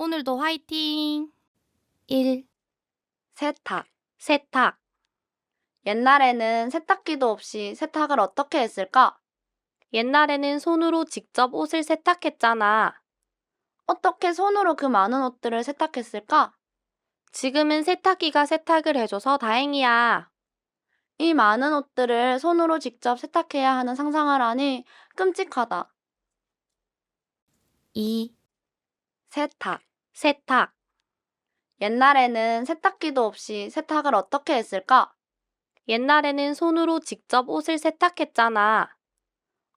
오늘도 화이팅! 1. 세탁. 세탁. 옛날에는 세탁기도 없이 세탁을 어떻게 했을까? 옛날에는 손으로 직접 옷을 세탁했잖아. 어떻게 손으로 그 많은 옷들을 세탁했을까? 지금은 세탁기가 세탁을 해줘서 다행이야. 이 많은 옷들을 손으로 직접 세탁해야 하는 상상을 하니 끔찍하다. 2. 세탁. 세탁. 옛날에는 세탁기도 없이 세탁을 어떻게 했을까? 옛날에는 손으로 직접 옷을 세탁했잖아.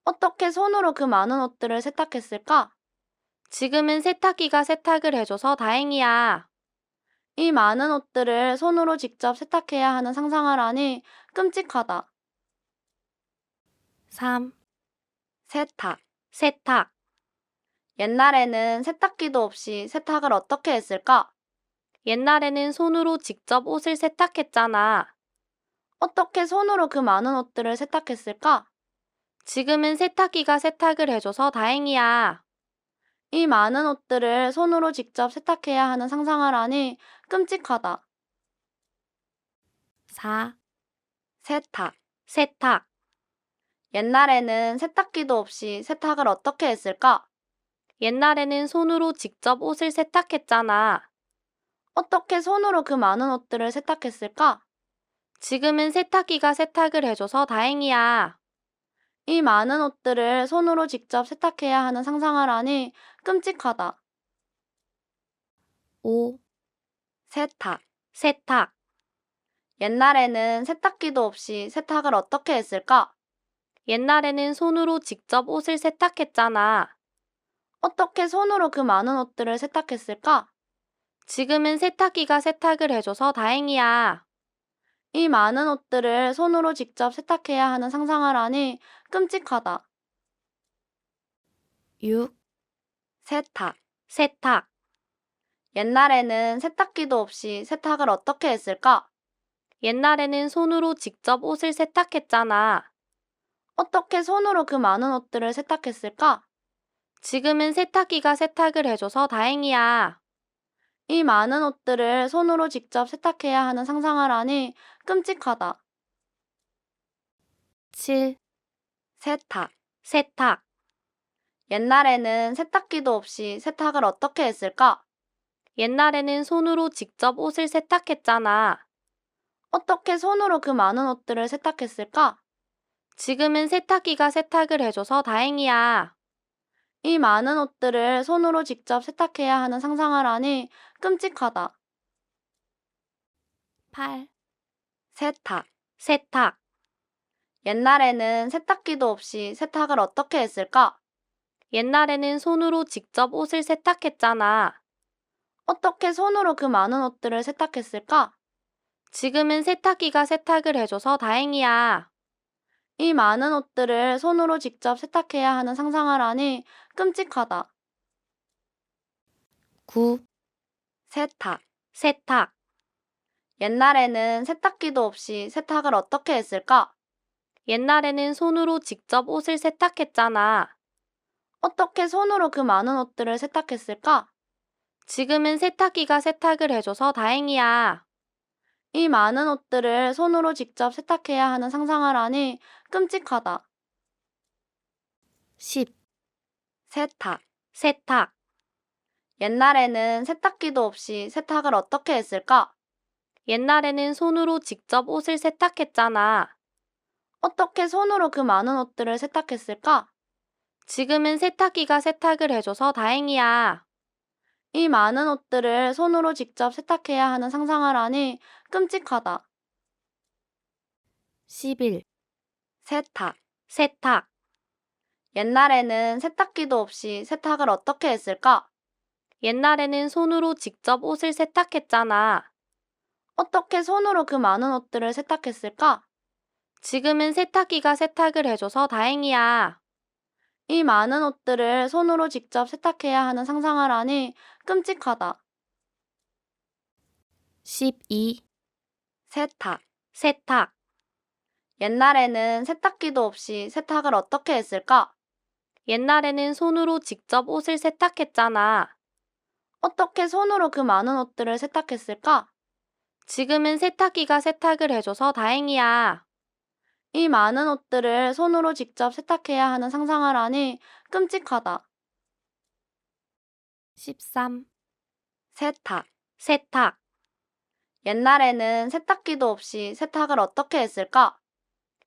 어떻게 손으로 그 많은 옷들을 세탁했을까? 지금은 세탁기가 세탁을 해줘서 다행이야. 이 많은 옷들을 손으로 직접 세탁해야 하는 상상을 하니 끔찍하다. 3. 세탁. 세탁. 옛날에는 세탁기도 없이 세탁을 어떻게 했을까? 옛날에는 손으로 직접 옷을 세탁했잖아. 어떻게 손으로 그 많은 옷들을 세탁했을까? 지금은 세탁기가 세탁을 해줘서 다행이야. 이 많은 옷들을 손으로 직접 세탁해야 하는 상상을 하니 끔찍하다. 4. 세탁. 세탁. 옛날에는 세탁기도 없이 세탁을 어떻게 했을까? 옛날에는 손으로 직접 옷을 세탁했잖아. 어떻게 손으로 그 많은 옷들을 세탁했을까? 지금은 세탁기가 세탁을 해줘서 다행이야. 이 많은 옷들을 손으로 직접 세탁해야 하는 상상을 하니 끔찍하다. 5. 세탁. 세탁. 옛날에는 세탁기도 없이 세탁을 어떻게 했을까? 옛날에는 손으로 직접 옷을 세탁했잖아. 어떻게 손으로 그 많은 옷들을 세탁했을까? 지금은 세탁기가 세탁을 해줘서 다행이야. 이 많은 옷들을 손으로 직접 세탁해야 하는 상상을 하니 끔찍하다. 6. 세탁. 세탁. 옛날에는 세탁기도 없이 세탁을 어떻게 했을까? 옛날에는 손으로 직접 옷을 세탁했잖아. 어떻게 손으로 그 많은 옷들을 세탁했을까? 지금은 세탁기가 세탁을 해줘서 다행이야. 이 많은 옷들을 손으로 직접 세탁해야 하는 상상을 하니 끔찍하다. 7. 세탁. 세탁. 옛날에는 세탁기도 없이 세탁을 어떻게 했을까? 옛날에는 손으로 직접 옷을 세탁했잖아. 어떻게 손으로 그 많은 옷들을 세탁했을까? 지금은 세탁기가 세탁을 해줘서 다행이야. 이 많은 옷들을 손으로 직접 세탁해야 하는 상상을 하니 끔찍하다. 8. 세탁. 세탁. 옛날에는 세탁기도 없이 세탁을 어떻게 했을까? 옛날에는 손으로 직접 옷을 세탁했잖아. 어떻게 손으로 그 많은 옷들을 세탁했을까? 지금은 세탁기가 세탁을 해줘서 다행이야. 이 많은 옷들을 손으로 직접 세탁해야 하는 상상을 하니 끔찍하다. 9. 세탁. 세탁. 옛날에는 세탁기도 없이 세탁을 어떻게 했을까? 옛날에는 손으로 직접 옷을 세탁했잖아. 어떻게 손으로 그 많은 옷들을 세탁했을까? 지금은 세탁기가 세탁을 해줘서 다행이야. 이 많은 옷들을 손으로 직접 세탁해야 하는 상상을 하니 끔찍하다. 10. 세탁. 세탁. 옛날에는 세탁기도 없이 세탁을 어떻게 했을까? 옛날에는 손으로 직접 옷을 세탁했잖아. 어떻게 손으로 그 많은 옷들을 세탁했을까? 지금은 세탁기가 세탁을 해줘서 다행이야. 이 많은 옷들을 손으로 직접 세탁해야 하는 상상을 하니 끔찍하다. 11. 세탁. 세탁. 옛날에는 세탁기도 없이 세탁을 어떻게 했을까? 옛날에는 손으로 직접 옷을 세탁했잖아. 어떻게 손으로 그 많은 옷들을 세탁했을까? 지금은 세탁기가 세탁을 해줘서 다행이야. 이 많은 옷들을 손으로 직접 세탁해야 하는 상상을 하니 끔찍하다. 12. 세탁. 세탁. 옛날에는 세탁기도 없이 세탁을 어떻게 했을까? 옛날에는 손으로 직접 옷을 세탁했잖아. 어떻게 손으로 그 많은 옷들을 세탁했을까? 지금은 세탁기가 세탁을 해줘서 다행이야. 이 많은 옷들을 손으로 직접 세탁해야 하는 상상을 하니 끔찍하다. 13. 세탁. 세탁. 옛날에는 세탁기도 없이 세탁을 어떻게 했을까?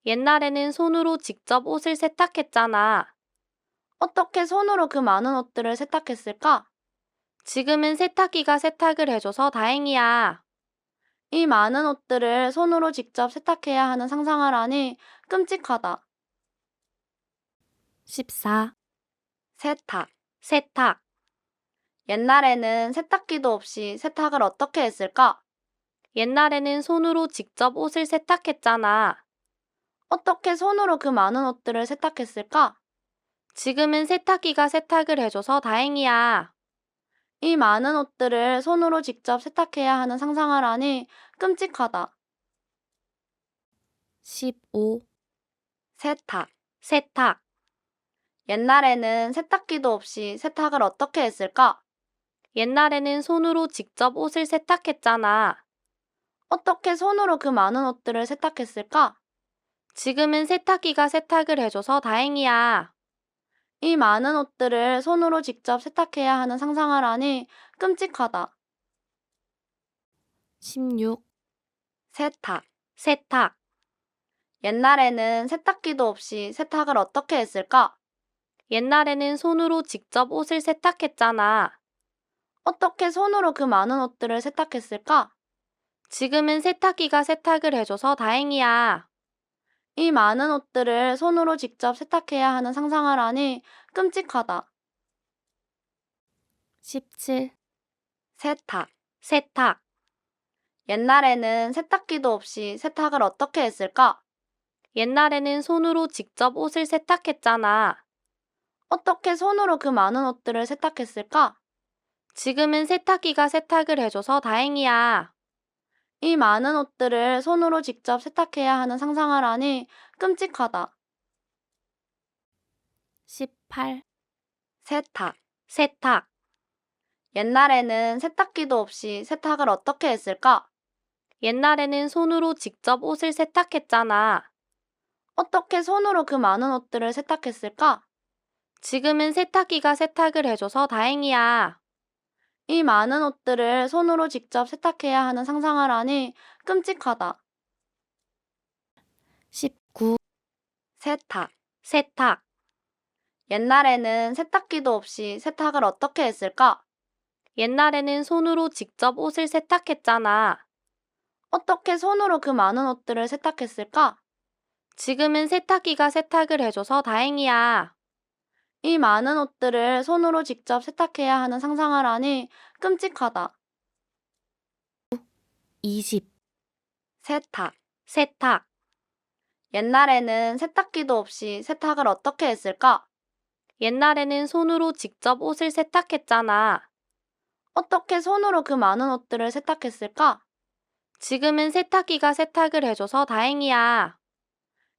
옛날에는 손으로 직접 옷을 세탁했잖아. 어떻게 손으로 그 많은 옷들을 세탁했을까? 지금은 세탁기가 세탁을 해줘서 다행이야. 이 많은 옷들을 손으로 직접 세탁해야 하는 상상을 하니 끔찍하다. 14. 세탁. 세탁. 옛날에는 세탁기도 없이 세탁을 어떻게 했을까? 옛날에는 손으로 직접 옷을 세탁했잖아. 어떻게 손으로 그 많은 옷들을 세탁했을까? 지금은 세탁기가 세탁을 해줘서 다행이야. 이 많은 옷들을 손으로 직접 세탁해야 하는 상상을 하니 끔찍하다. 15. 세탁. 세탁. 옛날에는 세탁기도 없이 세탁을 어떻게 했을까? 옛날에는 손으로 직접 옷을 세탁했잖아. 어떻게 손으로 그 많은 옷들을 세탁했을까? 지금은 세탁기가 세탁을 해줘서 다행이야. 이 많은 옷들을 손으로 직접 세탁해야 하는 상상을 하니 끔찍하다. 16. 세탁. 세탁. 옛날에는 세탁기도 없이 세탁을 어떻게 했을까? 옛날에는 손으로 직접 옷을 세탁했잖아. 어떻게 손으로 그 많은 옷들을 세탁했을까? 지금은 세탁기가 세탁을 해줘서 다행이야. 이 많은 옷들을 손으로 직접 세탁해야 하는 상상을 하니 끔찍하다. 17. 세탁. 세탁. 옛날에는 세탁기도 없이 세탁을 어떻게 했을까? 옛날에는 손으로 직접 옷을 세탁했잖아. 어떻게 손으로 그 많은 옷들을 세탁했을까? 지금은 세탁기가 세탁을 해줘서 다행이야. 이 많은 옷들을 손으로 직접 세탁해야 하는 상상을 하니 끔찍하다. 18. 세탁. 세탁. 옛날에는 세탁기도 없이 세탁을 어떻게 했을까? 옛날에는 손으로 직접 옷을 세탁했잖아. 어떻게 손으로 그 많은 옷들을 세탁했을까? 지금은 세탁기가 세탁을 해줘서 다행이야. 이 많은 옷들을 손으로 직접 세탁해야 하는 상상을 하니 끔찍하다. 19. 세탁. 세탁. 옛날에는 세탁기도 없이 세탁을 어떻게 했을까? 옛날에는 손으로 직접 옷을 세탁했잖아. 어떻게 손으로 그 많은 옷들을 세탁했을까? 지금은 세탁기가 세탁을 해줘서 다행이야. 이 많은 옷들을 손으로 직접 세탁해야 하는 상상을 하니 끔찍하다. 20. 세탁. 세탁. 옛날에는 세탁기도 없이 세탁을 어떻게 했을까? 옛날에는 손으로 직접 옷을 세탁했잖아. 어떻게 손으로 그 많은 옷들을 세탁했을까? 지금은 세탁기가 세탁을 해줘서 다행이야.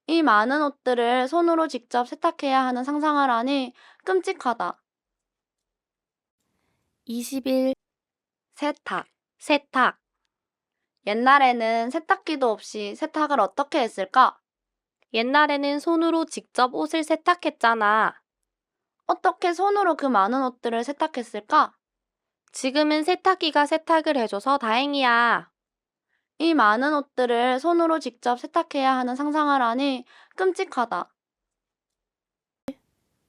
이 많은 옷들을 손으로 직접 세탁해야 하는 상상을 하니 끔찍하다. 21. 세탁. 세탁. 옛날에는 세탁기도 없이 세탁을 어떻게 했을까? 옛날에는 손으로 직접 옷을 세탁했잖아. 어떻게 손으로 그 많은 옷들을 세탁했을까? 지금은 세탁기가 세탁을 해줘서 다행이야. 이 많은 옷들을 손으로 직접 세탁해야 하는 상상을 하니 끔찍하다.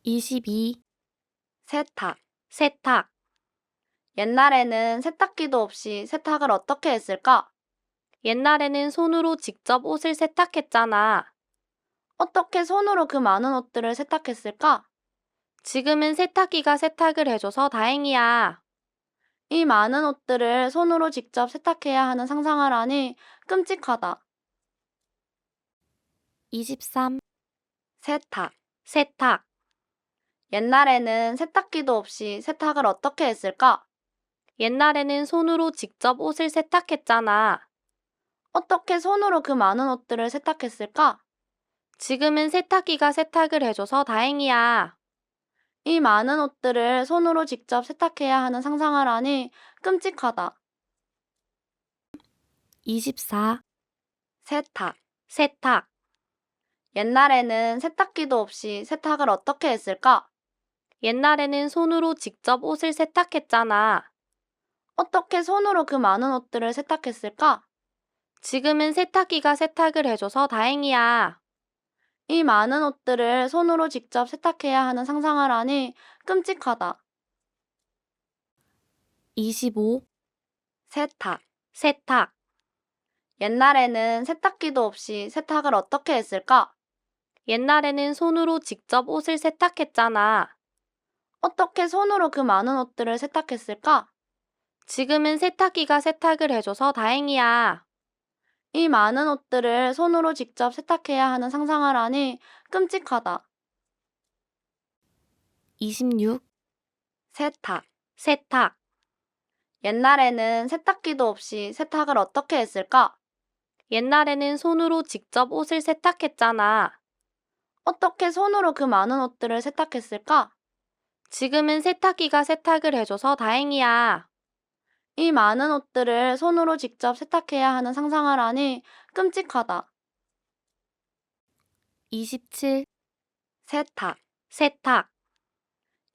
22. 세탁. 세탁. 옛날에는 세탁기도 없이 세탁을 어떻게 했을까? 옛날에는 손으로 직접 옷을 세탁했잖아. 어떻게 손으로 그 많은 옷들을 세탁했을까? 지금은 세탁기가 세탁을 해줘서 다행이야. 이 많은 옷들을 손으로 직접 세탁해야 하는 상상을 하니 끔찍하다. 23. 세탁. 세탁. 옛날에는 세탁기도 없이 세탁을 어떻게 했을까? 옛날에는 손으로 직접 옷을 세탁했잖아. 어떻게 손으로 그 많은 옷들을 세탁했을까? 지금은 세탁기가 세탁을 해줘서 다행이야. 이 많은 옷들을 손으로 직접 세탁해야 하는 상상을 하니 끔찍하다. 24. 세탁. 세탁. 옛날에는 세탁기도 없이 세탁을 어떻게 했을까? 옛날에는 손으로 직접 옷을 세탁했잖아. 어떻게 손으로 그 많은 옷들을 세탁했을까? 지금은 세탁기가 세탁을 해줘서 다행이야. 이 많은 옷들을 손으로 직접 세탁해야 하는 상상을 하니 끔찍하다. 25. 세탁. 세탁. 옛날에는 세탁기도 없이 세탁을 어떻게 했을까? 옛날에는 손으로 직접 옷을 세탁했잖아. 어떻게 손으로 그 많은 옷들을 세탁했을까? 지금은 세탁기가 세탁을 해줘서 다행이야. 이 많은 옷들을 손으로 직접 세탁해야 하는 상상을 하니 끔찍하다. 26. 세탁. 세탁. 옛날에는 세탁기도 없이 세탁을 어떻게 했을까? 옛날에는 손으로 직접 옷을 세탁했잖아. 어떻게 손으로 그 많은 옷들을 세탁했을까? 지금은 세탁기가 세탁을 해줘서 다행이야. 이 많은 옷들을 손으로 직접 세탁해야 하는 상상을 하니 끔찍하다. 27. 세탁. 세탁.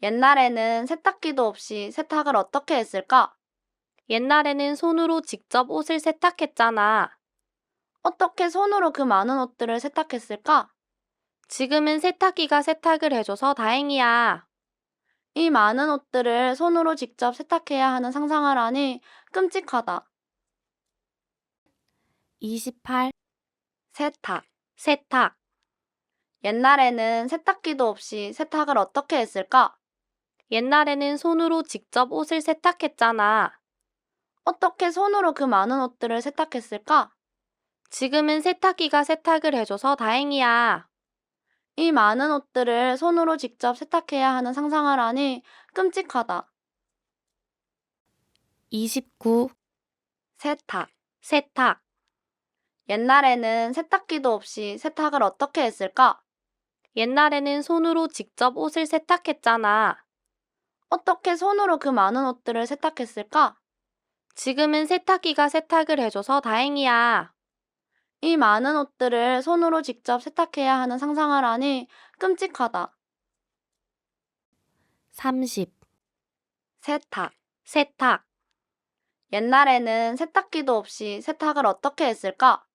옛날에는 세탁기도 없이 세탁을 어떻게 했을까? 옛날에는 손으로 직접 옷을 세탁했잖아. 어떻게 손으로 그 많은 옷들을 세탁했을까? 지금은 세탁기가 세탁을 해줘서 다행이야. 이 많은 옷들을 손으로 직접 세탁해야 하는 상상을 하니 끔찍하다. 28. 세탁. 세탁. 옛날에는 세탁기도 없이 세탁을 어떻게 했을까? 옛날에는 손으로 직접 옷을 세탁했잖아. 어떻게 손으로 그 많은 옷들을 세탁했을까? 지금은 세탁기가 세탁을 해줘서 다행이야. 이 많은 옷들을 손으로 직접 세탁해야 하는 상상을 하니 끔찍하다. 29. 세탁. 세탁. 옛날에는 세탁기도 없이 세탁을 어떻게 했을까? 옛날에는 손으로 직접 옷을 세탁했잖아. 어떻게 손으로 그 많은 옷들을 세탁했을까? 지금은 세탁기가 세탁을 해줘서 다행이야. 이 많은 옷들을 손으로 직접 세탁해야 하는 상상을 하니 끔찍하다. 30. 세탁. 세탁. 옛날에는 세탁기도 없이 세탁을 어떻게 했을까?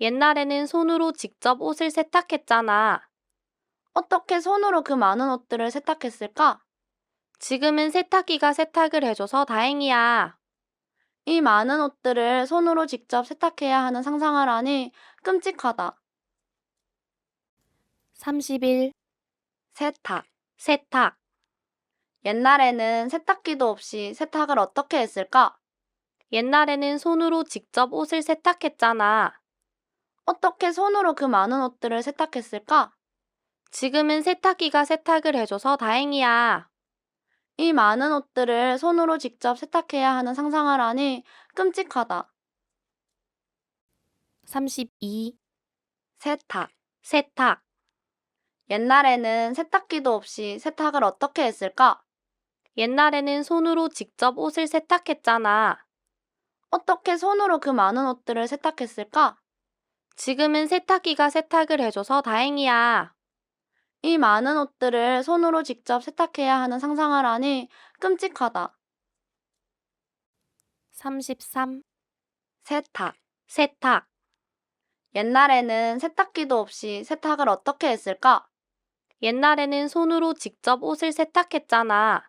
옛날에는 손으로 직접 옷을 세탁했잖아. 어떻게 손으로 그 많은 옷들을 세탁했을까? 지금은 세탁기가 세탁을 해줘서 다행이야. 이 많은 옷들을 손으로 직접 세탁해야 하는 상상을 하니 끔찍하다. 31. 세탁. 세탁. 옛날에는 세탁기도 없이 세탁을 어떻게 했을까? 옛날에는 손으로 직접 옷을 세탁했잖아. 어떻게 손으로 그 많은 옷들을 세탁했을까? 지금은 세탁기가 세탁을 해줘서 다행이야. 이 많은 옷들을 손으로 직접 세탁해야 하는 상상을 하니 끔찍하다. 32. 세탁. 세탁. 옛날에는 세탁기도 없이 세탁을 어떻게 했을까? 옛날에는 손으로 직접 옷을 세탁했잖아. 어떻게 손으로 그 많은 옷들을 세탁했을까? 지금은 세탁기가 세탁을 해줘서 다행이야. 이 많은 옷들을 손으로 직접 세탁해야 하는 상상을 하니 끔찍하다. 33. 세탁. 세탁. 옛날에는 세탁기도 없이 세탁을 어떻게 했을까? 옛날에는 손으로 직접 옷을 세탁했잖아.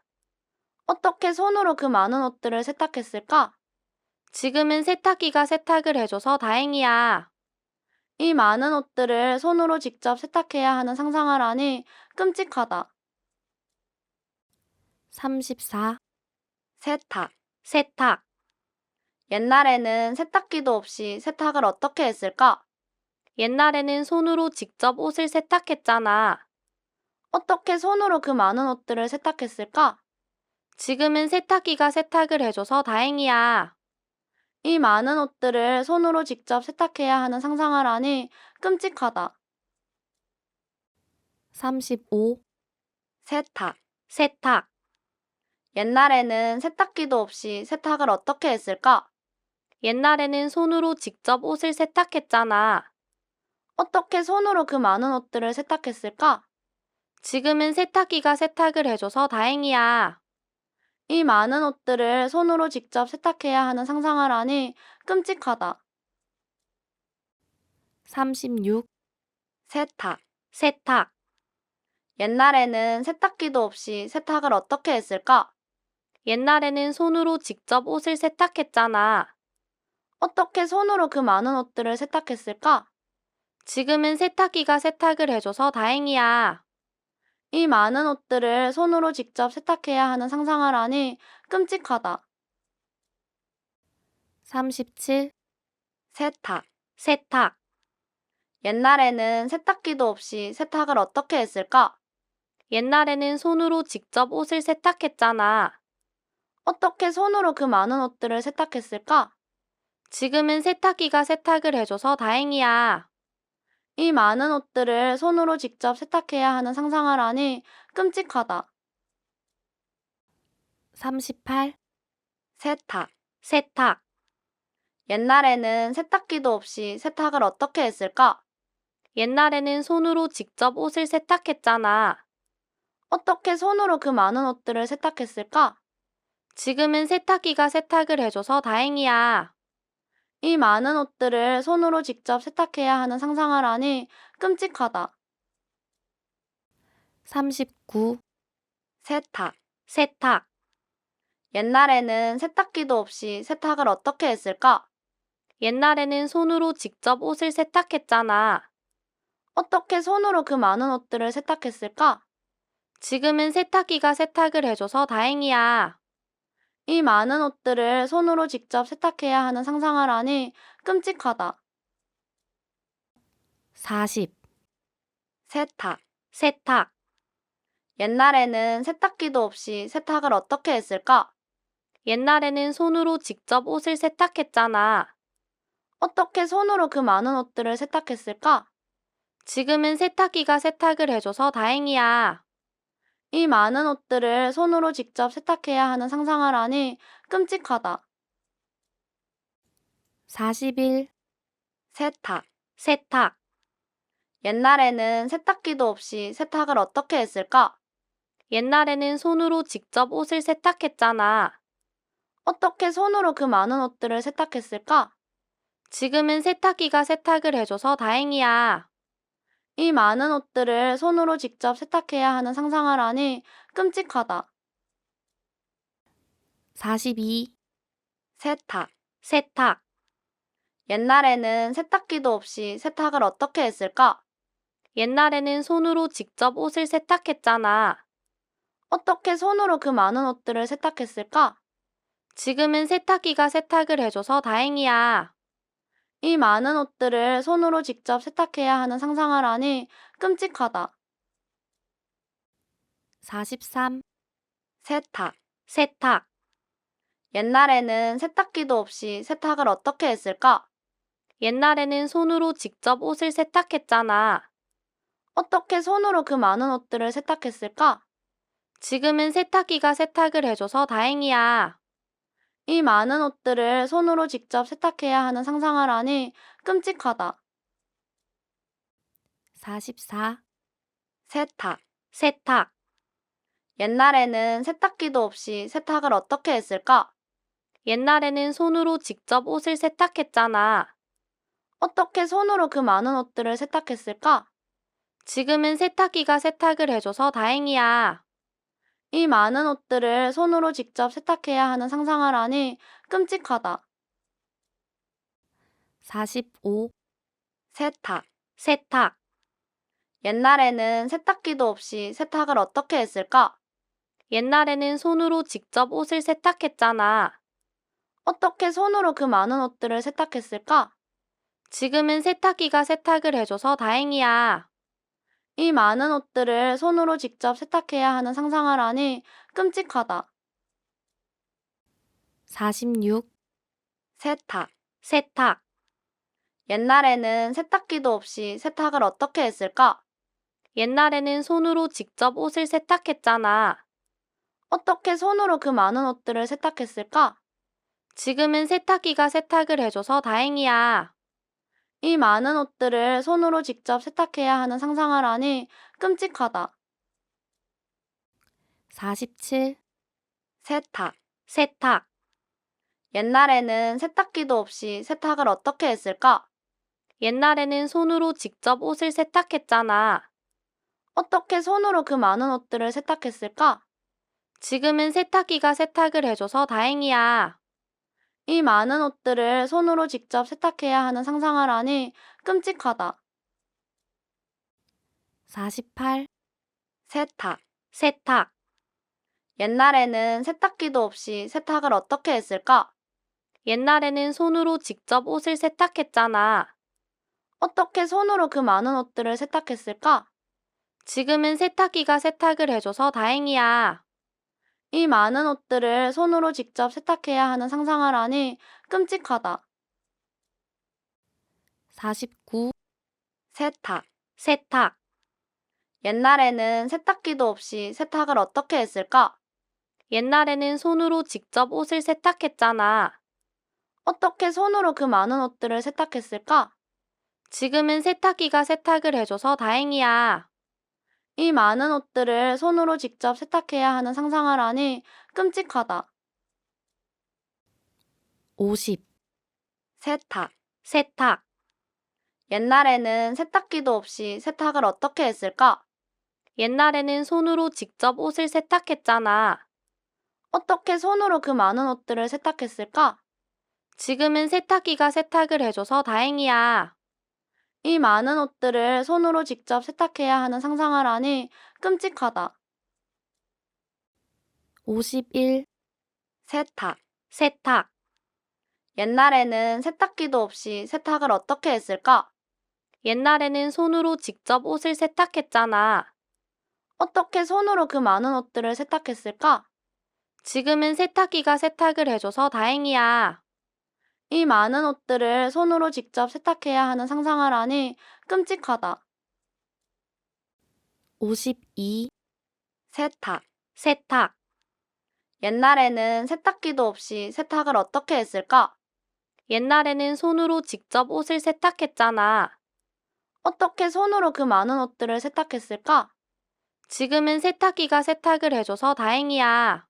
어떻게 손으로 그 많은 옷들을 세탁했을까? 지금은 세탁기가 세탁을 해줘서 다행이야. 이 많은 옷들을 손으로 직접 세탁해야 하는 상상을 하니 끔찍하다. 34. 세탁. 세탁. 옛날에는 세탁기도 없이 세탁을 어떻게 했을까? 옛날에는 손으로 직접 옷을 세탁했잖아. 어떻게 손으로 그 많은 옷들을 세탁했을까? 지금은 세탁기가 세탁을 해줘서 다행이야. 이 많은 옷들을 손으로 직접 세탁해야 하는 상상을 하니 끔찍하다. 35. 세탁. 세탁, 옛날에는 세탁기도 없이 세탁을 어떻게 했을까? 옛날에는 손으로 직접 옷을 세탁했잖아. 어떻게 손으로 그 많은 옷들을 세탁했을까? 지금은 세탁기가 세탁을 해줘서 다행이야. 이 많은 옷들을 손으로 직접 세탁해야 하는 상상을 하니 끔찍하다. 36. 세탁. 세탁, 옛날에는 세탁기도 없이 세탁을 어떻게 했을까? 옛날에는 손으로 직접 옷을 세탁했잖아. 어떻게 손으로 그 많은 옷들을 세탁했을까? 지금은 세탁기가 세탁을 해줘서 다행이야. 이 많은 옷들을 손으로 직접 세탁해야 하는 상상을 하니 끔찍하다. 37. 세탁. 세탁, 옛날에는 세탁기도 없이 세탁을 어떻게 했을까? 옛날에는 손으로 직접 옷을 세탁했잖아. 어떻게 손으로 그 많은 옷들을 세탁했을까? 지금은 세탁기가 세탁을 해줘서 다행이야. 이 많은 옷들을 손으로 직접 세탁해야 하는 상상을 하니 끔찍하다. 38. 세탁. 세탁, 옛날에는 세탁기도 없이 세탁을 어떻게 했을까? 옛날에는 손으로 직접 옷을 세탁했잖아. 어떻게 손으로 그 많은 옷들을 세탁했을까? 지금은 세탁기가 세탁을 해줘서 다행이야. 이 많은 옷들을 손으로 직접 세탁해야 하는 상상을 하니 끔찍하다. 39. 세탁. 세탁, 옛날에는 세탁기도 없이 세탁을 어떻게 했을까? 옛날에는 손으로 직접 옷을 세탁했잖아. 어떻게 손으로 그 많은 옷들을 세탁했을까? 지금은 세탁기가 세탁을 해줘서 다행이야. 이 많은 옷들을 손으로 직접 세탁해야 하는 상상을 하니 끔찍하다. 40. 세탁. 세탁, 옛날에는 세탁기도 없이 세탁을 어떻게 했을까? 옛날에는 손으로 직접 옷을 세탁했잖아. 어떻게 손으로 그 많은 옷들을 세탁했을까? 지금은 세탁기가 세탁을 해줘서 다행이야. 이 많은 옷들을 손으로 직접 세탁해야 하는 상상을 하니 끔찍하다. 41. 세탁. 세탁, 옛날에는 세탁기도 없이 세탁을 어떻게 했을까? 옛날에는 손으로 직접 옷을 세탁했잖아. 어떻게 손으로 그 많은 옷들을 세탁했을까? 지금은 세탁기가 세탁을 해줘서 다행이야. 이 많은 옷들을 손으로 직접 세탁해야 하는 상상을 하니 끔찍하다. 42. 세탁. 세탁, 옛날에는 세탁기도 없이 세탁을 어떻게 했을까? 옛날에는 손으로 직접 옷을 세탁했잖아. 어떻게 손으로 그 많은 옷들을 세탁했을까? 지금은 세탁기가 세탁을 해줘서 다행이야. 이 많은 옷들을 손으로 직접 세탁해야 하는 상상을 하니 끔찍하다. 43. 세탁. 세탁, 옛날에는 세탁기도 없이 세탁을 어떻게 했을까? 옛날에는 손으로 직접 옷을 세탁했잖아. 어떻게 손으로 그 많은 옷들을 세탁했을까? 지금은 세탁기가 세탁을 해줘서 다행이야. 이 많은 옷들을 손으로 직접 세탁해야 하는 상상을 하니 끔찍하다. 44. 세탁. 세탁, 옛날에는 세탁기도 없이 세탁을 어떻게 했을까? 옛날에는 손으로 직접 옷을 세탁했잖아. 어떻게 손으로 그 많은 옷들을 세탁했을까? 지금은 세탁기가 세탁을 해줘서 다행이야. 이 많은 옷들을 손으로 직접 세탁해야 하는 상상을 하니 끔찍하다. 45. 세탁. 세탁, 옛날에는 세탁기도 없이 세탁을 어떻게 했을까? 옛날에는 손으로 직접 옷을 세탁했잖아. 어떻게 손으로 그 많은 옷들을 세탁했을까? 지금은 세탁기가 세탁을 해줘서 다행이야. 이 많은 옷들을 손으로 직접 세탁해야 하는 상상을 하니 끔찍하다. 46. 세탁. 세탁, 옛날에는 세탁기도 없이 세탁을 어떻게 했을까? 옛날에는 손으로 직접 옷을 세탁했잖아. 어떻게 손으로 그 많은 옷들을 세탁했을까? 지금은 세탁기가 세탁을 해줘서 다행이야. 이 많은 옷들을 손으로 직접 세탁해야 하는 상상을 하니 끔찍하다. 47. 세탁. 세탁. 옛날에는 세탁기도 없이 세탁을 어떻게 했을까? 옛날에는 손으로 직접 옷을 세탁했잖아. 어떻게 손으로 그 많은 옷들을 세탁했을까? 지금은 세탁기가 세탁을 해줘서 다행이야. 이 많은 옷들을 손으로 직접 세탁해야 하는 상상을 하니 끔찍하다. 48. 세탁. 세탁. 옛날에는 세탁기도 없이 세탁을 어떻게 했을까? 옛날에는 손으로 직접 옷을 세탁했잖아. 어떻게 손으로 그 많은 옷들을 세탁했을까? 지금은 세탁기가 세탁을 해줘서 다행이야. 이 많은 옷들을 손으로 직접 세탁해야 하는 상상을 하니 끔찍하다. 49. 세탁. 세탁. 옛날에는 세탁기도 없이 세탁을 어떻게 했을까? 옛날에는 손으로 직접 옷을 세탁했잖아. 어떻게 손으로 그 많은 옷들을 세탁했을까? 지금은 세탁기가 세탁을 해줘서 다행이야. 이 많은 옷들을 손으로 직접 세탁해야 하는 상상을 하니 끔찍하다. 50. 세탁. 세탁. 옛날에는 세탁기도 없이 세탁을 어떻게 했을까? 옛날에는 손으로 직접 옷을 세탁했잖아. 어떻게 손으로 그 많은 옷들을 세탁했을까? 지금은 세탁기가 세탁을 해줘서 다행이야. 이 많은 옷들을 손으로 직접 세탁해야 하는 상상을 하니 끔찍하다. 51. 세탁. 세탁. 옛날에는 세탁기도 없이 세탁을 어떻게 했을까? 옛날에는 손으로 직접 옷을 세탁했잖아. 어떻게 손으로 그 많은 옷들을 세탁했을까? 지금은 세탁기가 세탁을 해줘서 다행이야. 이 많은 옷들을 손으로 직접 세탁해야 하는 상상을 하니 끔찍하다. 52. 세탁. 세탁. 옛날에는 세탁기도 없이 세탁을 어떻게 했을까? 옛날에는 손으로 직접 옷을 세탁했잖아. 어떻게 손으로 그 많은 옷들을 세탁했을까? 지금은 세탁기가 세탁을 해줘서 다행이야.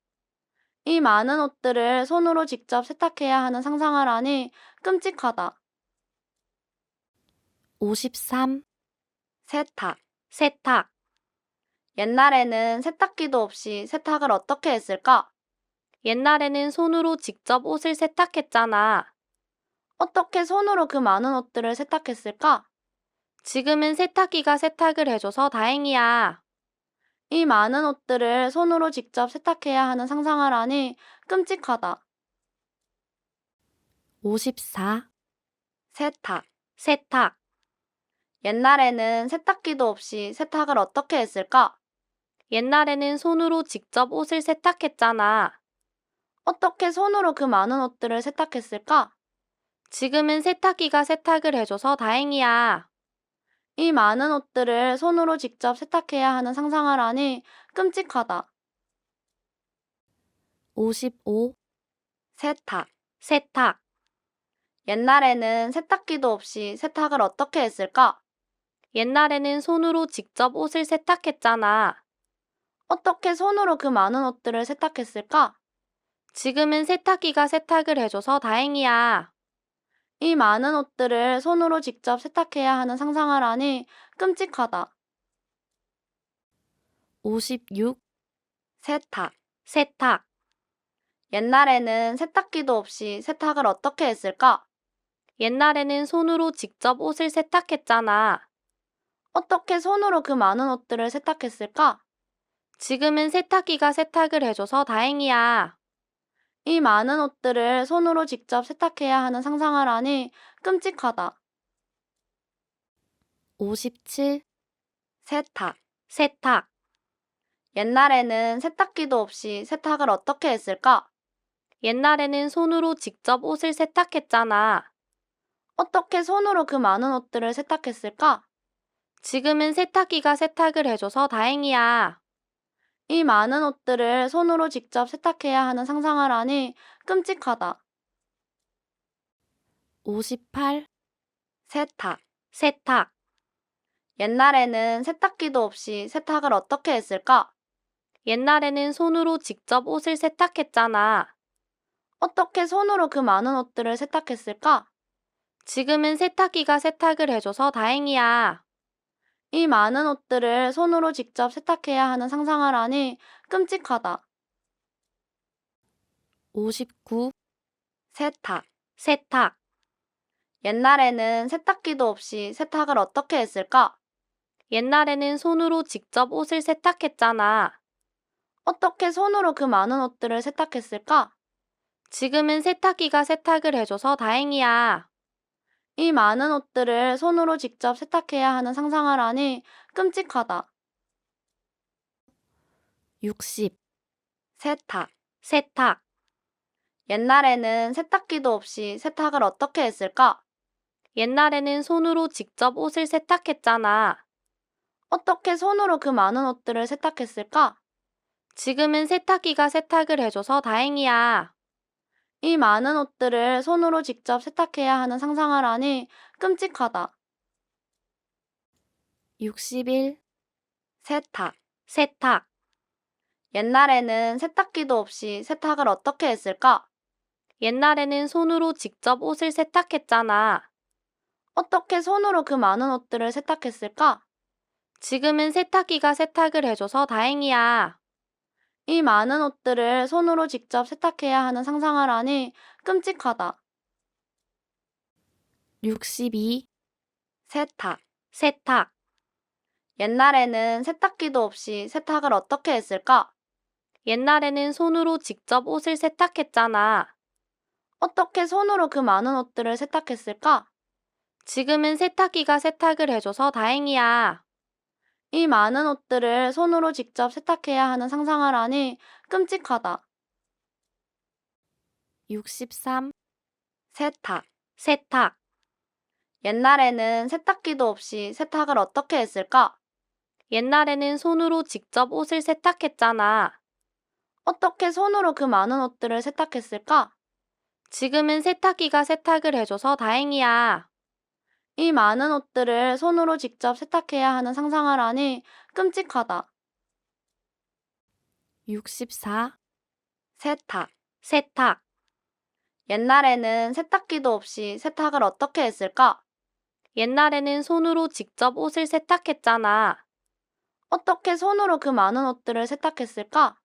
이 많은 옷들을 손으로 직접 세탁해야 하는 상상을 하니 끔찍하다. 53. 세탁. 세탁. 옛날에는 세탁기도 없이 세탁을 어떻게 했을까? 옛날에는 손으로 직접 옷을 세탁했잖아. 어떻게 손으로 그 많은 옷들을 세탁했을까? 지금은 세탁기가 세탁을 해줘서 다행이야. 이 많은 옷들을 손으로 직접 세탁해야 하는 상상을 하니 끔찍하다. 54. 세탁. 세탁. 옛날에는 세탁기도 없이 세탁을 어떻게 했을까? 옛날에는 손으로 직접 옷을 세탁했잖아. 어떻게 손으로 그 많은 옷들을 세탁했을까? 지금은 세탁기가 세탁을 해줘서 다행이야. 이 많은 옷들을 손으로 직접 세탁해야 하는 상상을 하니 끔찍하다. 55. 세탁. 세탁. 옛날에는 세탁기도 없이 세탁을 어떻게 했을까? 옛날에는 손으로 직접 옷을 세탁했잖아. 어떻게 손으로 그 많은 옷들을 세탁했을까? 지금은 세탁기가 세탁을 해줘서 다행이야. 이 많은 옷들을 손으로 직접 세탁해야 하는 상상을 하니 끔찍하다. 56. 세탁. 세탁. 옛날에는 세탁기도 없이 세탁을 어떻게 했을까? 옛날에는 손으로 직접 옷을 세탁했잖아. 어떻게 손으로 그 많은 옷들을 세탁했을까? 지금은 세탁기가 세탁을 해줘서 다행이야. 이 많은 옷들을 손으로 직접 세탁해야 하는 상상을 하니 끔찍하다. 57. 세탁. 세탁. 옛날에는 세탁기도 없이 세탁을 어떻게 했을까? 옛날에는 손으로 직접 옷을 세탁했잖아. 어떻게 손으로 그 많은 옷들을 세탁했을까? 지금은 세탁기가 세탁을 해줘서 다행이야. 이 많은 옷들을 손으로 직접 세탁해야 하는 상상을 하니 끔찍하다. 58. 세탁. 세탁. 옛날에는 세탁기도 없이 세탁을 어떻게 했을까? 옛날에는 손으로 직접 옷을 세탁했잖아. 어떻게 손으로 그 많은 옷들을 세탁했을까? 지금은 세탁기가 세탁을 해줘서 다행이야. 이 많은 옷들을 손으로 직접 세탁해야 하는 상상을 하니 끔찍하다. 59. 세탁. 세탁. 옛날에는 세탁기도 없이 세탁을 어떻게 했을까? 옛날에는 손으로 직접 옷을 세탁했잖아. 어떻게 손으로 그 많은 옷들을 세탁했을까? 지금은 세탁기가 세탁을 해줘서 다행이야. 이 많은 옷들을 손으로 직접 세탁해야 하는 상상을 하니 끔찍하다. 60. 세탁. 세탁. 옛날에는 세탁기도 없이 세탁을 어떻게 했을까? 옛날에는 손으로 직접 옷을 세탁했잖아. 어떻게 손으로 그 많은 옷들을 세탁했을까? 지금은 세탁기가 세탁을 해줘서 다행이야. 이 많은 옷들을 손으로 직접 세탁해야 하는 상상을 하니 끔찍하다. 61. 세탁. 세탁. 옛날에는 세탁기도 없이 세탁을 어떻게 했을까? 옛날에는 손으로 직접 옷을 세탁했잖아. 어떻게 손으로 그 많은 옷들을 세탁했을까? 지금은 세탁기가 세탁을 해줘서 다행이야. 이 많은 옷들을 손으로 직접 세탁해야 하는 상상을 하니 끔찍하다. 62. 세탁. 세탁. 옛날에는 세탁기도 없이 세탁을 어떻게 했을까? 옛날에는 손으로 직접 옷을 세탁했잖아. 어떻게 손으로 그 많은 옷들을 세탁했을까? 지금은 세탁기가 세탁을 해줘서 다행이야. 이 많은 옷들을 손으로 직접 세탁해야 하는 상상을 하니 끔찍하다. 63. 세탁. 세탁. 옛날에는 세탁기도 없이 세탁을 어떻게 했을까? 옛날에는 손으로 직접 옷을 세탁했잖아. 어떻게 손으로 그 많은 옷들을 세탁했을까? 지금은 세탁기가 세탁을 해줘서 다행이야. 이 많은 옷들을 손으로 직접 세탁해야 하는 상상을 하니 끔찍하다. 64. 세탁. 세탁. 옛날에는 세탁기도 없이 세탁을 어떻게 했을까? 옛날에는 손으로 직접 옷을 세탁했잖아. 어떻게 손으로 그 많은 옷들을 세탁했을까?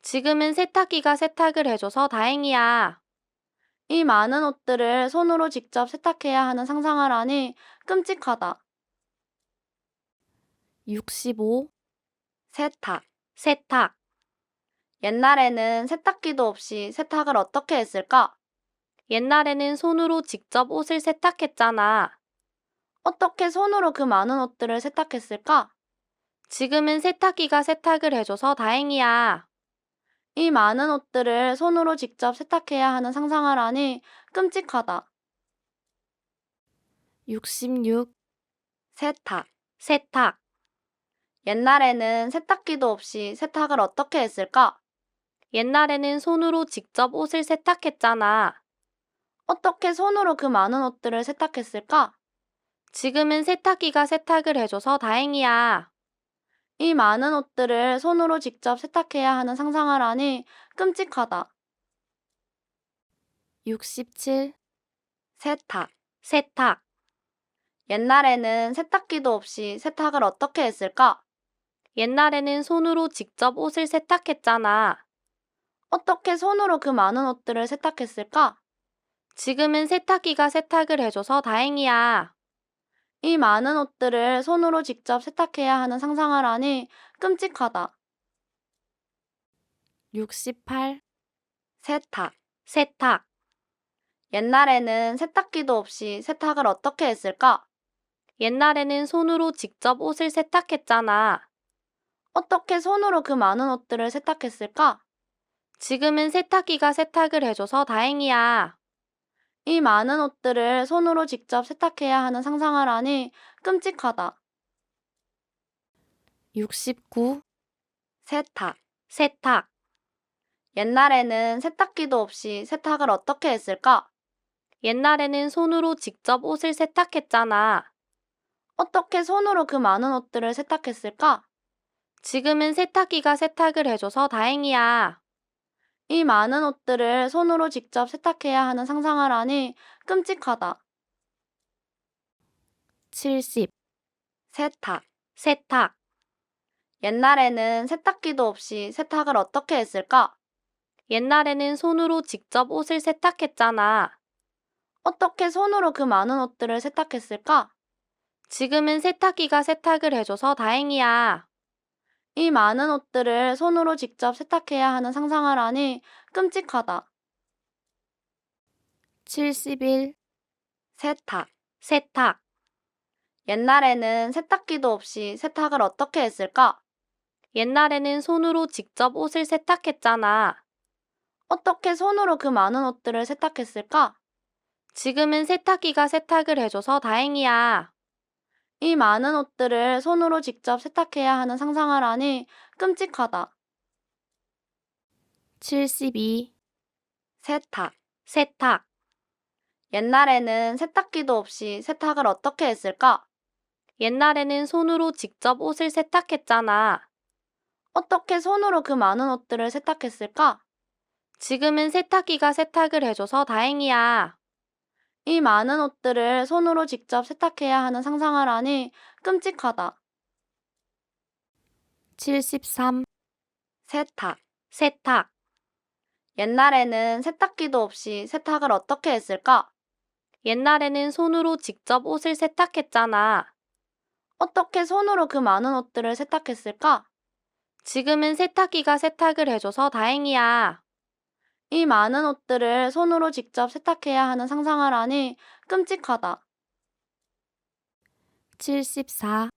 지금은 세탁기가 세탁을 해줘서 다행이야. 이 많은 옷들을 손으로 직접 세탁해야 하는 상상을 하니 끔찍하다. 65. 세탁. 세탁. 옛날에는 세탁기도 없이 세탁을 어떻게 했을까? 옛날에는 손으로 직접 옷을 세탁했잖아. 어떻게 손으로 그 많은 옷들을 세탁했을까? 지금은 세탁기가 세탁을 해줘서 다행이야. 이 많은 옷들을 손으로 직접 세탁해야 하는 상상을 하니 끔찍하다. 66. 세탁. 세탁. 옛날에는 세탁기도 없이 세탁을 어떻게 했을까? 옛날에는 손으로 직접 옷을 세탁했잖아. 어떻게 손으로 그 많은 옷들을 세탁했을까? 지금은 세탁기가 세탁을 해줘서 다행이야. 이 많은 옷들을 손으로 직접 세탁해야 하는 상상을 하니 끔찍하다. 67. 세탁. 세탁. 옛날에는 세탁기도 없이 세탁을 어떻게 했을까? 옛날에는 손으로 직접 옷을 세탁했잖아. 어떻게 손으로 그 많은 옷들을 세탁했을까? 지금은 세탁기가 세탁을 해줘서 다행이야. 이 많은 옷들을 손으로 직접 세탁해야 하는 상상을 하니 끔찍하다. 68. 세탁. 세탁. 옛날에는 세탁기도 없이 세탁을 어떻게 했을까? 옛날에는 손으로 직접 옷을 세탁했잖아. 어떻게 손으로 그 많은 옷들을 세탁했을까? 지금은 세탁기가 세탁을 해줘서 다행이야. 이 많은 옷들을 손으로 직접 세탁해야 하는 상상을 하니 끔찍하다. 69. 세탁. 세탁, 옛날에는 세탁기도 없이 세탁을 어떻게 했을까? 옛날에는 손으로 직접 옷을 세탁했잖아. 어떻게 손으로 그 많은 옷들을 세탁했을까? 지금은 세탁기가 세탁을 해줘서 다행이야. 이 많은 옷들을 손으로 직접 세탁해야 하는 상상을 하니 끔찍하다. 70. 세탁. 세탁, 옛날에는 세탁기도 없이 세탁을 어떻게 했을까? 옛날에는 손으로 직접 옷을 세탁했잖아. 어떻게 손으로 그 많은 옷들을 세탁했을까? 지금은 세탁기가 세탁을 해줘서 다행이야. 이 많은 옷들을 손으로 직접 세탁해야 하는 상상을 하니 끔찍하다. 71. 세탁. 세탁, 옛날에는 세탁기도 없이 세탁을 어떻게 했을까? 옛날에는 손으로 직접 옷을 세탁했잖아. 어떻게 손으로 그 많은 옷들을 세탁했을까? 지금은 세탁기가 세탁을 해줘서 다행이야. 이 많은 옷들을 손으로 직접 세탁해야 하는 상상을 하니 끔찍하다. 72. 세탁. 세탁, 옛날에는 세탁기도 없이 세탁을 어떻게 했을까? 옛날에는 손으로 직접 옷을 세탁했잖아. 어떻게 손으로 그 많은 옷들을 세탁했을까? 지금은 세탁기가 세탁을 해줘서 다행이야. 이 많은 옷들을 손으로 직접 세탁해야 하는 상상을 하니 끔찍하다. 73. 세탁. 세탁, 옛날에는 세탁기도 없이 세탁을 어떻게 했을까? 옛날에는 손으로 직접 옷을 세탁했잖아. 어떻게 손으로 그 많은 옷들을 세탁했을까? 지금은 세탁기가 세탁을 해줘서 다행이야. 이 많은 옷들을 손으로 직접 세탁해야 하는 상상을 하니 끔찍하다. 74.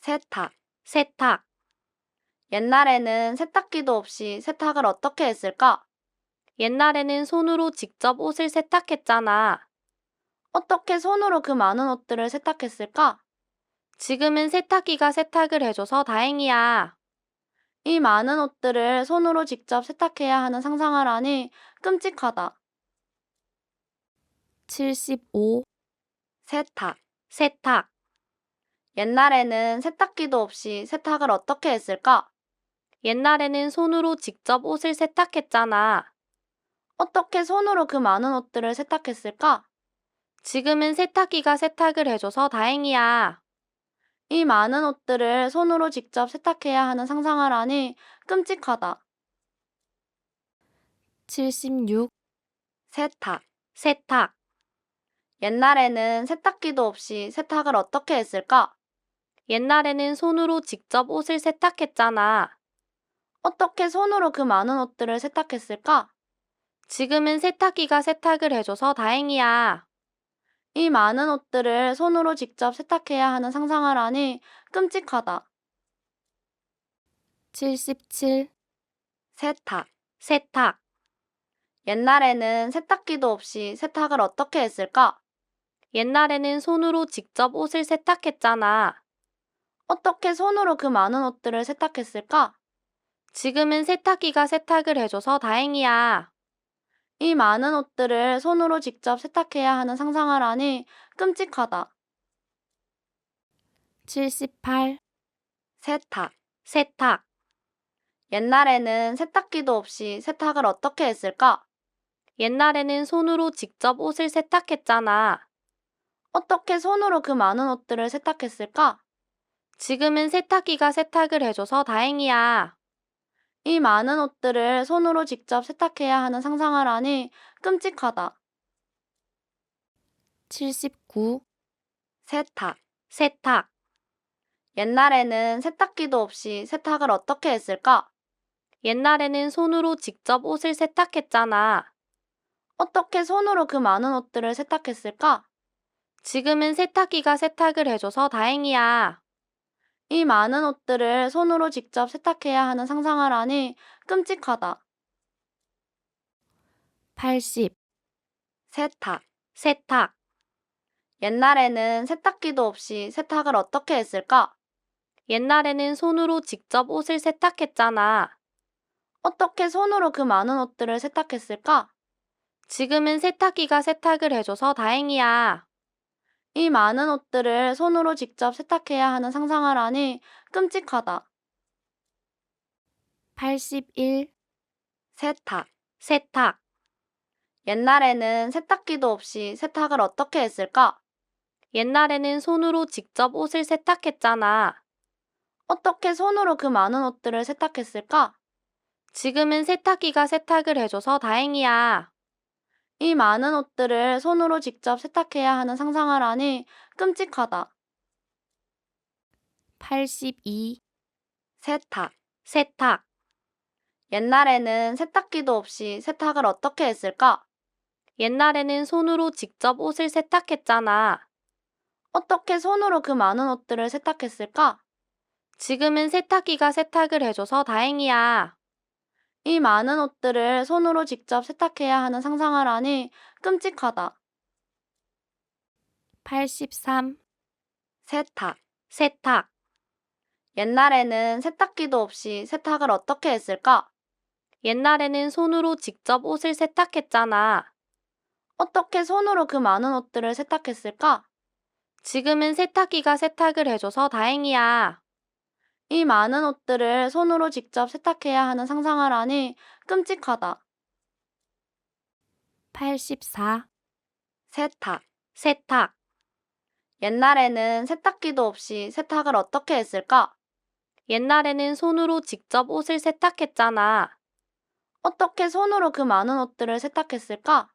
세탁. 세탁, 옛날에는 세탁기도 없이 세탁을 어떻게 했을까? 옛날에는 손으로 직접 옷을 세탁했잖아. 어떻게 손으로 그 많은 옷들을 세탁했을까? 지금은 세탁기가 세탁을 해줘서 다행이야. 이 많은 옷들을 손으로 직접 세탁해야 하는 상상을 하니 끔찍하다. 75. 세탁. 세탁, 옛날에는 세탁기도 없이 세탁을 어떻게 했을까? 옛날에는 손으로 직접 옷을 세탁했잖아. 어떻게 손으로 그 많은 옷들을 세탁했을까? 지금은 세탁기가 세탁을 해줘서 다행이야. 이 많은 옷들을 손으로 직접 세탁해야 하는 상상을 하니 끔찍하다. 76. 세탁. 세탁, 옛날에는 세탁기도 없이 세탁을 어떻게 했을까? 옛날에는 손으로 직접 옷을 세탁했잖아. 어떻게 손으로 그 많은 옷들을 세탁했을까? 지금은 세탁기가 세탁을 해줘서 다행이야. 이 많은 옷들을 손으로 직접 세탁해야 하는 상상을 하니 끔찍하다. 77. 세탁. 세탁, 옛날에는 세탁기도 없이 세탁을 어떻게 했을까? 옛날에는 손으로 직접 옷을 세탁했잖아. 어떻게 손으로 그 많은 옷들을 세탁했을까? 지금은 세탁기가 세탁을 해줘서 다행이야. 이 많은 옷들을 손으로 직접 세탁해야 하는 상상을 하니 끔찍하다. 78. 세탁. 세탁, 옛날에는 세탁기도 없이 세탁을 어떻게 했을까? 옛날에는 손으로 직접 옷을 세탁했잖아. 어떻게 손으로 그 많은 옷들을 세탁했을까? 지금은 세탁기가 세탁을 해줘서 다행이야. 이 많은 옷들을 손으로 직접 세탁해야 하는 상상을 하니 끔찍하다. 79. 세탁. 세탁, 옛날에는 세탁기도 없이 세탁을 어떻게 했을까? 옛날에는 손으로 직접 옷을 세탁했잖아. 어떻게 손으로 그 많은 옷들을 세탁했을까? 지금은 세탁기가 세탁을 해줘서 다행이야. 이 많은 옷들을 손으로 직접 세탁해야 하는 상상을 하니 끔찍하다. 80. 세탁. 세탁, 옛날에는 세탁기도 없이 세탁을 어떻게 했을까? 옛날에는 손으로 직접 옷을 세탁했잖아. 어떻게 손으로 그 많은 옷들을 세탁했을까? 지금은 세탁기가 세탁을 해줘서 다행이야. 이 많은 옷들을 손으로 직접 세탁해야 하는 상상을 하니 끔찍하다. 81. 세탁. 세탁. 옛날에는 세탁기도 없이 세탁을 어떻게 했을까? 옛날에는 손으로 직접 옷을 세탁했잖아. 어떻게 손으로 그 많은 옷들을 세탁했을까? 지금은 세탁기가 세탁을 해줘서 다행이야. 이 많은 옷들을 손으로 직접 세탁해야 하는 상상을 하니 끔찍하다. 82. 세탁. 세탁. 옛날에는 세탁기도 없이 세탁을 어떻게 했을까? 옛날에는 손으로 직접 옷을 세탁했잖아. 어떻게 손으로 그 많은 옷들을 세탁했을까? 지금은 세탁기가 세탁을 해줘서 다행이야. 이 많은 옷들을 손으로 직접 세탁해야 하는 상상을 하니 끔찍하다. 83. 세탁. 세탁. 옛날에는 세탁기도 없이 세탁을 어떻게 했을까? 옛날에는 손으로 직접 옷을 세탁했잖아. 어떻게 손으로 그 많은 옷들을 세탁했을까? 지금은 세탁기가 세탁을 해줘서 다행이야. 이 많은 옷들을 손으로 직접 세탁해야 하는 상상을 하니 끔찍하다. 84. 세탁. 세탁. 옛날에는 세탁기도 없이 세탁을 어떻게 했을까? 옛날에는 손으로 직접 옷을 세탁했잖아. 어떻게 손으로 그 많은 옷들을 세탁했을까?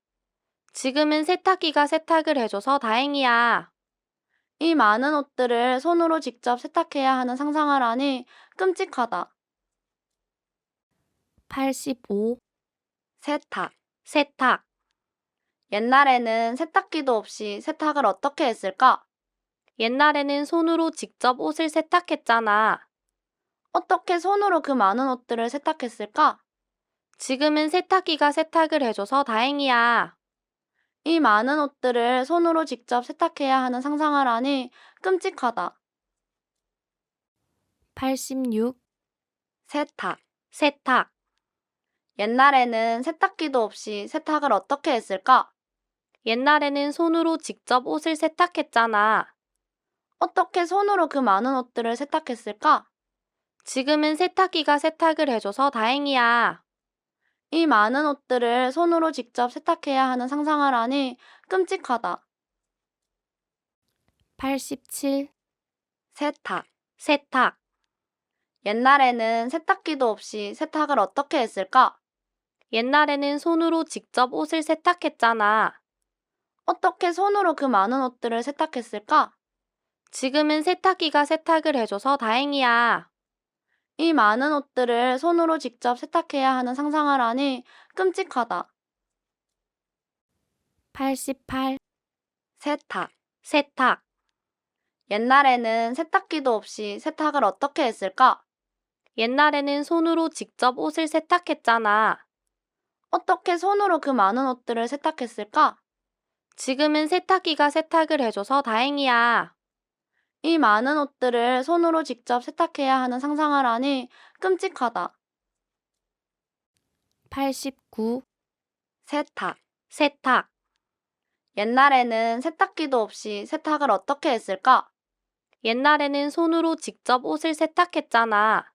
지금은 세탁기가 세탁을 해줘서 다행이야. 이 많은 옷들을 손으로 직접 세탁해야 하는 상상을 하니 끔찍하다. 85. 세탁. 세탁. 옛날에는 세탁기도 없이 세탁을 어떻게 했을까? 옛날에는 손으로 직접 옷을 세탁했잖아. 어떻게 손으로 그 많은 옷들을 세탁했을까? 지금은 세탁기가 세탁을 해줘서 다행이야. 이 많은 옷들을 손으로 직접 세탁해야 하는 상상을 하니 끔찍하다. 86. 세탁. 세탁. 옛날에는 세탁기도 없이 세탁을 어떻게 했을까? 옛날에는 손으로 직접 옷을 세탁했잖아. 어떻게 손으로 그 많은 옷들을 세탁했을까? 지금은 세탁기가 세탁을 해줘서 다행이야. 이 많은 옷들을 손으로 직접 세탁해야 하는 상상을 하니 끔찍하다. 87. 세탁. 세탁. 옛날에는 세탁기도 없이 세탁을 어떻게 했을까? 옛날에는 손으로 직접 옷을 세탁했잖아. 어떻게 손으로 그 많은 옷들을 세탁했을까? 지금은 세탁기가 세탁을 해줘서 다행이야. 이 많은 옷들을 손으로 직접 세탁해야 하는 상상을 하니 끔찍하다. 88. 세탁. 세탁. 옛날에는 세탁기도 없이 세탁을 어떻게 했을까? 옛날에는 손으로 직접 옷을 세탁했잖아. 어떻게 손으로 그 많은 옷들을 세탁했을까? 지금은 세탁기가 세탁을 해줘서 다행이야. 이 많은 옷들을 손으로 직접 세탁해야 하는 상상을 하니 끔찍하다. 89. 세탁. 세탁. 옛날에는 세탁기도 없이 세탁을 어떻게 했을까? 옛날에는 손으로 직접 옷을 세탁했잖아.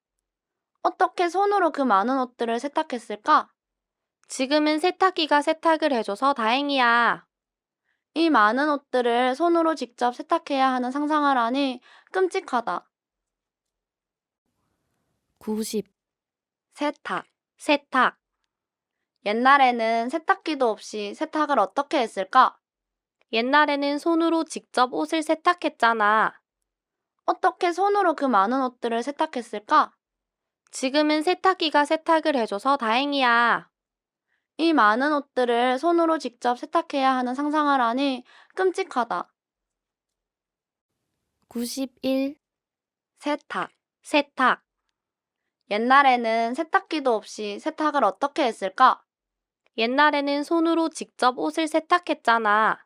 어떻게 손으로 그 많은 옷들을 세탁했을까? 지금은 세탁기가 세탁을 해줘서 다행이야. 이 많은 옷들을 손으로 직접 세탁해야 하는 상상을 하니 끔찍하다. 90. 세탁. 세탁. 옛날에는 세탁기도 없이 세탁을 어떻게 했을까? 옛날에는 손으로 직접 옷을 세탁했잖아. 어떻게 손으로 그 많은 옷들을 세탁했을까? 지금은 세탁기가 세탁을 해줘서 다행이야. 이 많은 옷들을 손으로 직접 세탁해야 하는 상상을 하니 끔찍하다. 91. 세탁. 세탁. 옛날에는 세탁기도 없이 세탁을 어떻게 했을까? 옛날에는 손으로 직접 옷을 세탁했잖아.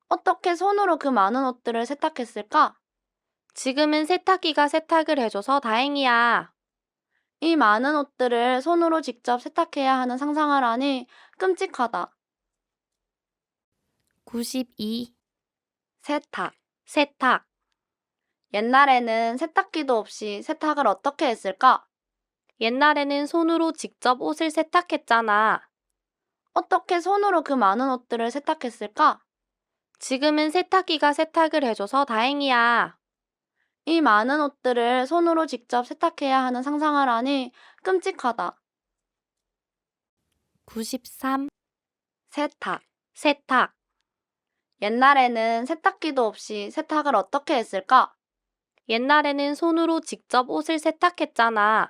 어떻게 손으로 그 많은 옷들을 세탁했을까? 지금은 세탁기가 세탁을 해줘서 다행이야. 이 많은 옷들을 손으로 직접 세탁해야 하는 상상을 하니 끔찍하다. 92. 세탁. 세탁. 옛날에는 세탁기도 없이 세탁을 어떻게 했을까? 옛날에는 손으로 직접 옷을 세탁했잖아. 어떻게 손으로 그 많은 옷들을 세탁했을까? 지금은 세탁기가 세탁을 해줘서 다행이야. 이 많은 옷들을 손으로 직접 세탁해야 하는 상상을 하니 끔찍하다. 93. 세탁. 세탁. 옛날에는 세탁기도 없이 세탁을 어떻게 했을까? 옛날에는 손으로 직접 옷을 세탁했잖아.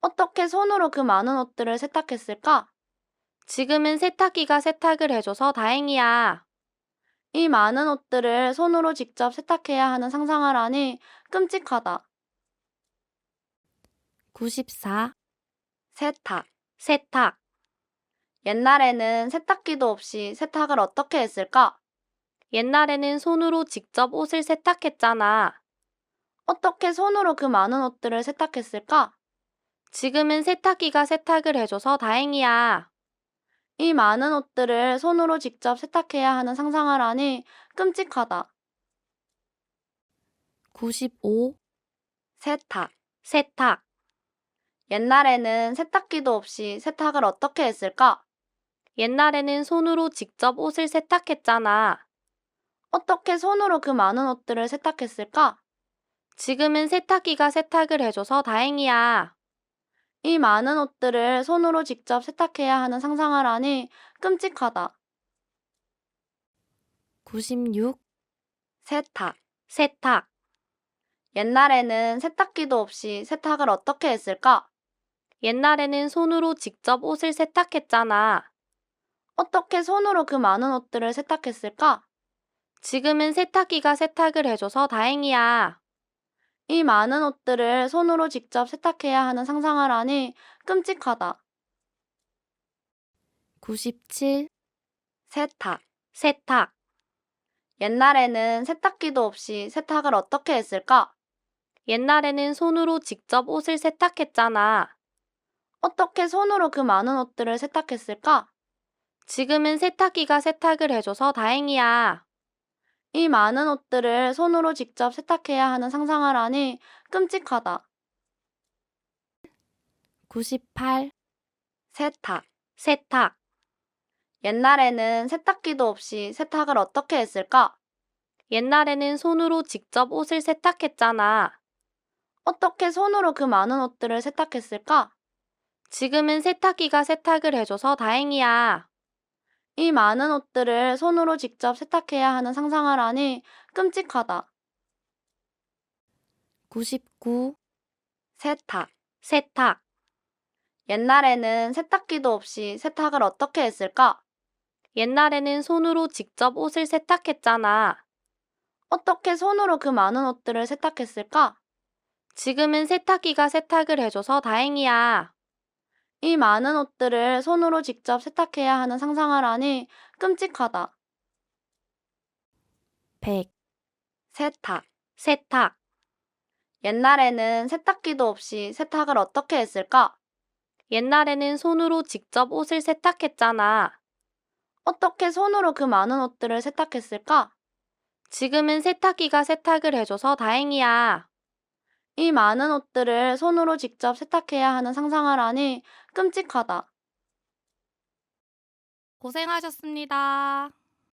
어떻게 손으로 그 많은 옷들을 세탁했을까? 지금은 세탁기가 세탁을 해줘서 다행이야. 이 많은 옷들을 손으로 직접 세탁해야 하는 상상을 하니 끔찍하다. 94. 세탁. 세탁. 옛날에는 세탁기도 없이 세탁을 어떻게 했을까? 옛날에는 손으로 직접 옷을 세탁했잖아. 어떻게 손으로 그 많은 옷들을 세탁했을까? 지금은 세탁기가 세탁을 해줘서 다행이야. 이 많은 옷들을 손으로 직접 세탁해야 하는 상상을 하니 끔찍하다. 95. 세탁. 세탁. 옛날에는 세탁기도 없이 세탁을 어떻게 했을까? 옛날에는 손으로 직접 옷을 세탁했잖아. 어떻게 손으로 그 많은 옷들을 세탁했을까? 지금은 세탁기가 세탁을 해줘서 다행이야. 이 많은 옷들을 손으로 직접 세탁해야 하는 상상을 하니 끔찍하다. 96. 세탁. 세탁. 옛날에는 세탁기도 없이 세탁을 어떻게 했을까? 옛날에는 손으로 직접 옷을 세탁했잖아. 어떻게 손으로 그 많은 옷들을 세탁했을까? 지금은 세탁기가 세탁을 해줘서 다행이야. 이 많은 옷들을 손으로 직접 세탁해야 하는 상상을 하니 끔찍하다. 97. 세탁. 세탁. 옛날에는 세탁기도 없이 세탁을 어떻게 했을까? 옛날에는 손으로 직접 옷을 세탁했잖아. 어떻게 손으로 그 많은 옷들을 세탁했을까? 지금은 세탁기가 세탁을 해줘서 다행이야. 이 많은 옷들을 손으로 직접 세탁해야 하는 상상을 하니 끔찍하다. 98. 세탁. 세탁. 옛날에는 세탁기도 없이 세탁을 어떻게 했을까? 옛날에는 손으로 직접 옷을 세탁했잖아. 어떻게 손으로 그 많은 옷들을 세탁했을까? 지금은 세탁기가 세탁을 해줘서 다행이야. 이 많은 옷들을 손으로 직접 세탁해야 하는 상상을 하니 끔찍하다. 99. 세탁. 세탁. 옛날에는 세탁기도 없이 세탁을 어떻게 했을까? 옛날에는 손으로 직접 옷을 세탁했잖아. 어떻게 손으로 그 많은 옷들을 세탁했을까? 지금은 세탁기가 세탁을 해줘서 다행이야. 이 많은 옷들을 손으로 직접 세탁해야 하는 상상을 하니 끔찍하다. 100. 세탁. 세탁. 옛날에는 세탁기도 없이 세탁을 어떻게 했을까? 옛날에는 손으로 직접 옷을 세탁했잖아. 어떻게 손으로 그 많은 옷들을 세탁했을까? 지금은 세탁기가 세탁을 해줘서 다행이야. 이 많은 옷들을 손으로 직접 세탁해야 하는 상상을 하니 끔찍하다. 고생하셨습니다.